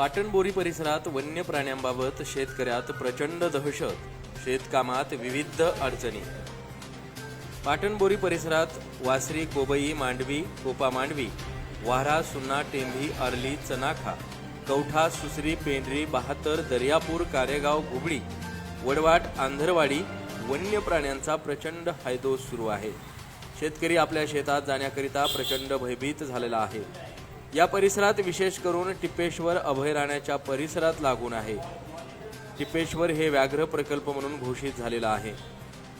पाटणबोरी परिसरात वन्य प्राण्यांबाबत शेतकऱ्यात प्रचंड दहशत, शेतकामात विविध अडचणी। पाटणबोरी परिसरात वासरी, कोबई, मांडवी, कोपा मांडवी, वाहरा, सुन्ना, टेंभी, अर्ली, चनाखा, कवठा, सुसरी, पेंढरी, बहातर, दर्यापूर, कारेगाव, घुबडी, वडवाट, आंधरवाडी वन्य प्राण्यांचा प्रचंड हैदोस सुरू आहे। शेतकरी आपल्या शेतात जाण्याकरिता प्रचंड भयभीत झालेला आहे। या परिसरात विशेष करून टिपेश्वर अभयारण्याच्या परिसरात लागून आहे। टिपेश्वर हे व्याघ्र प्रकल्प म्हणून घोषित झालेला आहे।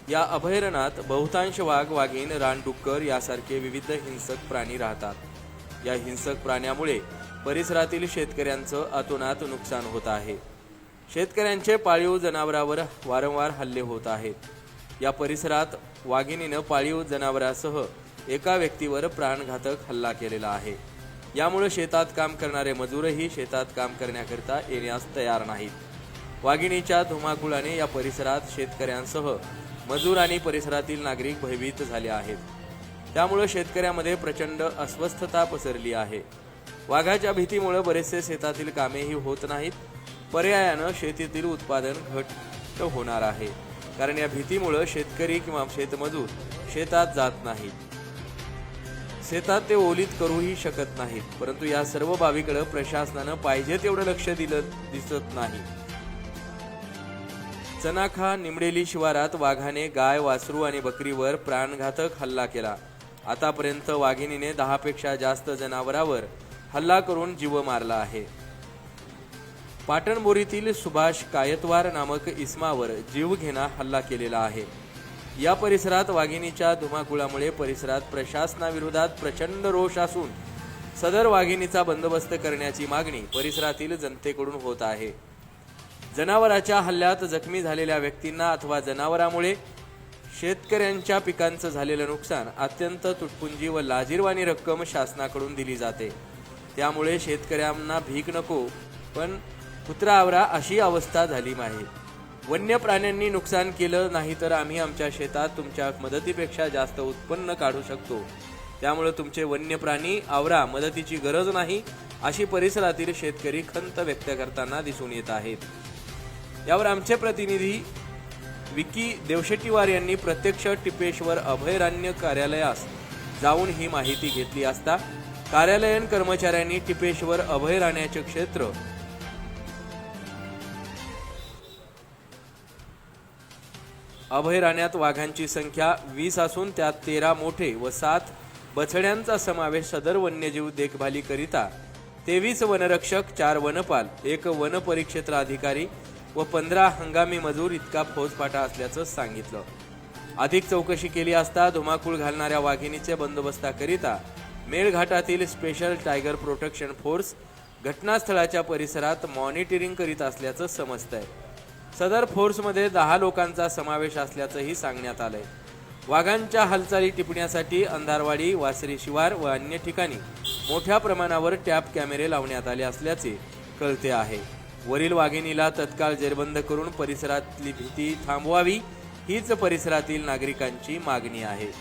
या अभयारण्यात बहुतांश वाघ, वाघीण, रानडुक्कर यासारखे विविध हिंसक प्राणी राहतात। या हिंसक प्राण्यामुळे परिसरातील शेतकऱ्यांचं अतोनात नुकसान होत आहे। शेतकऱ्यांचे पाळीव जनावरांवर वारंवार हल्ले होत आहेत। या परिसरात वाघिणीनं पाळीव जनावरांसह एका व्यक्तीवर प्राणघातक हल्ला केलेला आहे। यामुळे शेतात काम करणारे मजूरही शेतात काम करण्याकरिता येण्यास तयार नाहीत। वाघिणीच्या धुमाकूळाने या परिसरात शेतकऱ्यांसह मजूर आणि परिसरातील नागरिक भयभीत झाले आहेत। त्यामुळे शेतकऱ्यांमध्ये प्रचंड अस्वस्थता पसरली आहे। वाघाच्या भीतीमुळे बरेचसे शेतातील कामेही होत नाहीत। पर्यायानं शेतीतील उत्पादन घट होणार आहे, कारण या भीतीमुळे शेतकरी किंवा शेतमजूर शेतात जात नाहीत। शेतात ते ओलीत करूही शकत नाहीत। परंतु या सर्व बाबीकडे प्रशासनानं पाहिजे तेवढं लक्ष दिलं दिसत नाही। चनाखा निमडेली शिवारात वाघाने गाय, वासरू आणि बकरीवर प्राणघातक हल्ला केला। आतापर्यंत वाघिणीने 10 पेक्षा जास्त जनावरांवर हल्ला करून जीव मारला आहे। पाटणबोरीतील सुभाष कायतवार नामक इसमावर जीवघेणा हल्ला केलेला आहे। या परिसरात वाघिणीच्या धुमाकूळामुळे परिसरात प्रशासनाविरोधात प्रचंड रोष असून सदर वाघिणीचा बंदोबस्त करण्याची मागणी परिसरातील जनतेकडून होत आहे। जनावरांच्या हल्ल्यात जखमी झालेल्या व्यक्तींना अथवा जनावरांमुळे शेतकऱ्यांच्या पिकांचं झालेलं नुकसान अत्यंत तुटपुंजी व लाजिरवाणी रक्कम शासनाकडून दिली जाते। त्यामुळे शेतकऱ्यांना भीक नको पण कुत्रा आवरा अशी अवस्था झाली आहे। वन्य प्राण्यांनी नुकसान केलं नाही तर आम्ही आमच्या शेतात तुमच्या मदतीपेक्षा जास्त उत्पन्न काढू शकतो। त्यामुळे तुमचे वन्य प्राणी आवरा, मदतीची गरज नाही अशी परिसरातील शेतकरी खंत व्यक्त करताना दिसून येत आहेत। यावर आमचे प्रतिनिधी विकी देवशेट्टीवार यांनी प्रत्यक्ष टिपेश्वर अभयारण्य कार्यालयास जाऊन ही माहिती घेतली असता कार्यालयीन कर्मचाऱ्यांनी टिपेश्वर अभयारण्याचे क्षेत्र अभयारण्यात वाघांची संख्या 20 असून त्यात 13 मोठे व 7 बछड्यांचा समावेश सदर वन्यजीव देखभालीकरिता 23 वनरक्षक, 4 वनपाल, 1 वन परिक्षेत्र अधिकारी व 15 हंगामी मजूर इतका फौजफाटा असल्याचं सांगितलं। अधिक चौकशी केली असता धुमाकूळ घालणाऱ्या वाघिणीचे बंदोबस्ताकरिता मेळघाटातील स्पेशल टायगर प्रोटेक्शन फोर्स घटनास्थळाच्या परिसरात मॉनिटरिंग करीत असल्याचं समजतंय। सदर फोर्समध्ये 10 लोकांचा समावेश असल्याचंही सांगण्यात आलंय। वाघांच्या हालचाली टिपण्यासाठी अंधारवाडी, वासरी शिवार व अन्य ठिकाणी मोठ्या प्रमाणावर टॅप कॅमेरे लावण्यात आले असल्याचे कळते आहे। वरील वाघिणीला तत्काळ जेरबंद करून परिसरातली भीती थांबवावी हीच परिसरातील नागरिकांची मागणी आहे।